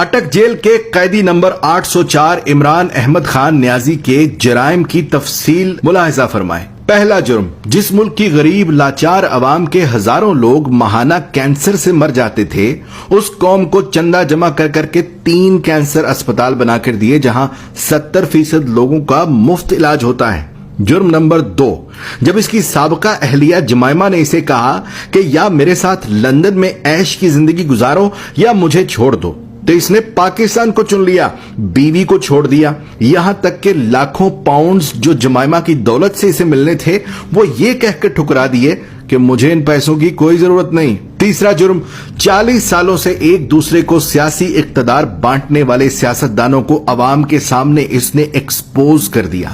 اٹک jail کے قیدی number 804 Imran Ahmad Khan نیازی کے جرائم کی تفصیل ملاحظہ فرمائیں۔ پہلا جرم، جس ملک کی غریب لاچار عوام کے ہزاروں لوگ ماہانہ کینسر سے مر جاتے تھے، اس قوم کو چندہ جمع کر کر کے 3 کینسر اسپتال بنا کر دیے جہاں 70% لوگوں کا مفت علاج ہوتا ہے۔ جرم نمبر 2، جب اس کی سابقہ اہلیہ جمائمہ نے اسے کہا کہ یا میرے ساتھ لندن میں عیش کی زندگی گزارو یا مجھے چھوڑ دو، تو اس نے پاکستان کو چن لیا، بیوی کو چھوڑ دیا، یہاں تک کہ لاکھوں پاؤنڈز جو جمائمہ کی دولت سے اسے ملنے تھے وہ یہ کہہ کر ٹھکرا دیے کہ مجھے ان پیسوں کی کوئی ضرورت نہیں۔ تیسرا جرم، 40 سالوں سے ایک دوسرے کو سیاسی اقتدار بانٹنے والے سیاستدانوں کو عوام کے سامنے اس نے ایکسپوز کر دیا۔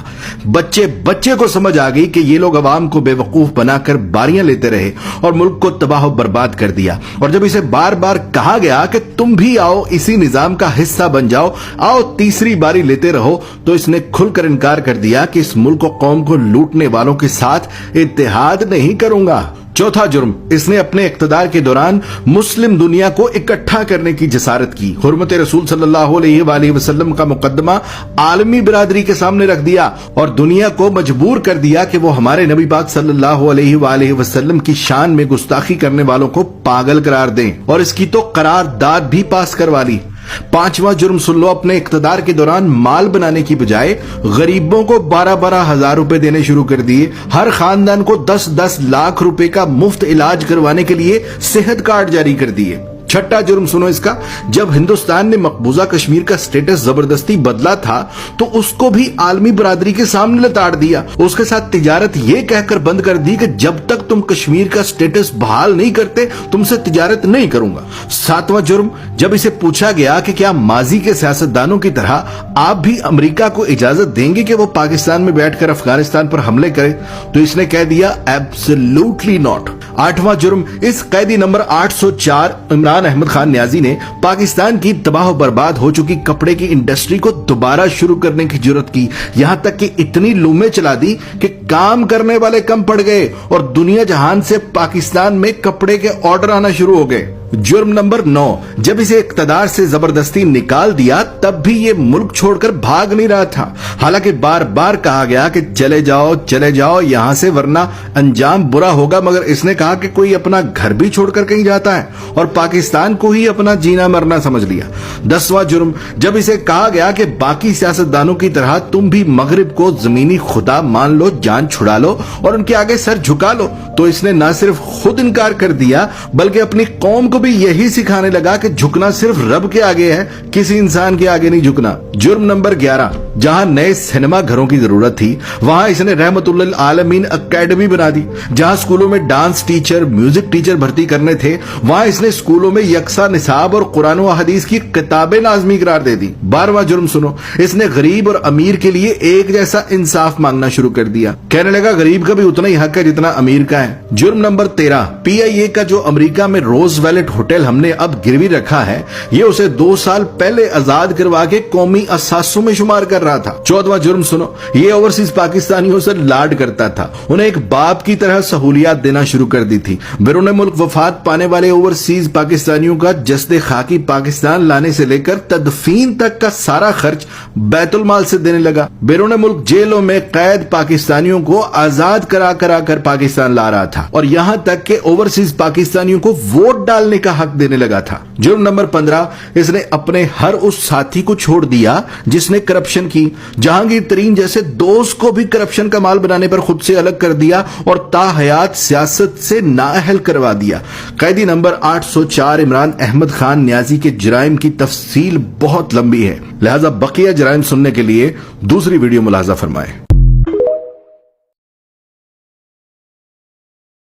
بچے کو سمجھ آ گئی کہ یہ لوگ عوام کو بے وقوف بنا کر باریاں لیتے رہے اور ملک کو تباہ و برباد کر دیا، اور جب اسے بار بار کہا گیا کہ تم بھی آؤ اسی نظام کا حصہ بن جاؤ، آؤ تیسری باری لیتے رہو، تو اس نے کھل کر انکار کر دیا کہ اس ملک و قوم کو لوٹنے والوں کے ساتھ اتحاد نہیں کروں گا۔ چوتھا جرم، اس نے اپنے اقتدار کے دوران مسلم دنیا کو اکٹھا کرنے کی جسارت کی، حرمت رسول صلی اللہ علیہ وآلہ وسلم کا مقدمہ عالمی برادری کے سامنے رکھ دیا اور دنیا کو مجبور کر دیا کہ وہ ہمارے نبی پاک صلی اللہ علیہ وآلہ وسلم کی شان میں گستاخی کرنے والوں کو پاگل قرار دیں، اور اس کی تو قرارداد بھی پاس کروا لی۔ پانچواں جرم سن لو، اپنے اقتدار کے دوران مال بنانے کی بجائے غریبوں کو 12 ہزار روپے دینے شروع کر دیے، ہر خاندان کو 10 لاکھ روپے کا مفت علاج کروانے کے لیے صحت کارڈ جاری کر دیے۔ چھٹا جرم سنو اس کا، جب ہندوستان نے مقبوضہ کشمیر کا سٹیٹس زبردستی بدلا تھا تو اس کو بھی عالمی برادری کے سامنے لتاڑ دیا، اس کے ساتھ تجارت یہ کہہ کر بند کر دی کہ جب تک تم کشمیر کا سٹیٹس بحال نہیں کرتے تم سے تجارت نہیں کروں گا۔ ساتواں جرم، جب اسے پوچھا گیا کہ کیا ماضی کے سیاستدانوں کی طرح آپ بھی امریکہ کو اجازت دیں گے کہ وہ پاکستان میں بیٹھ کر افغانستان پر حملے کرے، تو اس نے کہہ دیا ایبسلیوٹلی ناٹ۔ آٹھواں جرم، اس قیدی نمبر 804 عمران احمد خان نیازی نے پاکستان کی تباہ و برباد ہو چکی کپڑے کی انڈسٹری کو دوبارہ شروع کرنے کی جرت کی، یہاں تک کہ اتنی لومیں چلا دی کہ کام کرنے والے کم پڑ گئے اور دنیا جہان سے پاکستان میں کپڑے کے آرڈر آنا شروع ہو گئے۔ جرم نمبر 9، جب اسے اقتدار سے زبردستی نکال دیا تب بھی یہ ملک چھوڑ کر بھاگ نہیں رہا تھا، حالانکہ بار بار کہا گیا کہ چلے جاؤ یہاں سے ورنہ انجام برا ہوگا، مگر اس نے کہا کہ کوئی اپنا گھر بھی چھوڑ کر کہیں جاتا ہے اور پاکستان کو ہی اپنا جینا مرنا سمجھ لیا۔ 10واں جرم، جب اسے کہا گیا کہ باقی سیاستدانوں کی طرح تم بھی مغرب کو زمینی خدا مان لو، جان چھڑا لو اور ان کے آگے سر جھکا لو، تو اس نے نہ صرف خود انکار کر دیا بلکہ اپنی قوم کو بھی یہی سکھانے لگا کہ جھکنا صرف رب کے آگے ہے، کسی انسان کے آگے نہیں جھکنا۔ جرم نمبر 11، جہاں نئے سینما گھروں کی ضرورت تھی وہاں اس نے رحمت للعالمین اکیڈمی بنا دی، جہاں اسکولوں میں ڈانس ٹیچر، میوزک ٹیچر بھرتی کرنے تھے وہاں اس نے اسکولوں میں یکساں نصاب اور قرآن و حدیث کی کتابیں لازمی قرار دے دی۔ 12واں جرم سنو، اس نے غریب اور امیر کے لیے ایک جیسا انصاف مانگنا شروع کر دیا، کہنے لگا غریب کا بھی اتنا ہی حق ہے جتنا امیر کا ہے۔ جرم نمبر 13، PIA کا جو امریکہ میں روز ویلٹ ہوٹل ہم نے اب گروی رکھا ہے، یہ اسے 2 سال پہلے آزاد کروا کے قومی اثاثوں میں شمار کر رہا تھا۔ 14واں جرم سنو، یہ اوورسیز پاکستانیوں سے لاڈ کرتا تھا، انہیں ایک باپ کی طرح سہولیات دینا شروع کر دی تھی۔ بیرون ملک وفات پانے والے اوورسیز پاکستانیوں کا جسد خاکی پاکستان لانے سے لے کر تدفین تک کا سارا خرچ بیت المال سے دینے لگا۔ بیرون ملک جیلوں میں قید پاکستانیوں کو آزاد کرا کر پاکستان لا رہا تھا، اور یہاں تک کہ اوورسیز پاکستانیوں کو ووٹ ڈالنے کا حق دینے لگا تھا۔ جرم نمبر 15، اس نے اپنے ہر اس ساتھی کو چھوڑ دیا جس نے کرپشن کی، جہانگیر ترین جیسے دوست کو بھی کرپشن کا مال بنانے پر خود سے الگ کر دیا اور تا حیات سیاست سے نااہل کروا دیا۔ قیدی نمبر 804 عمران احمد خان نیازی کے جرائم کی تفصیل بہت لمبی ہے، لہذا بقیہ جرائم سننے کے لیے دوسری ویڈیو ملاحظہ فرمائیں۔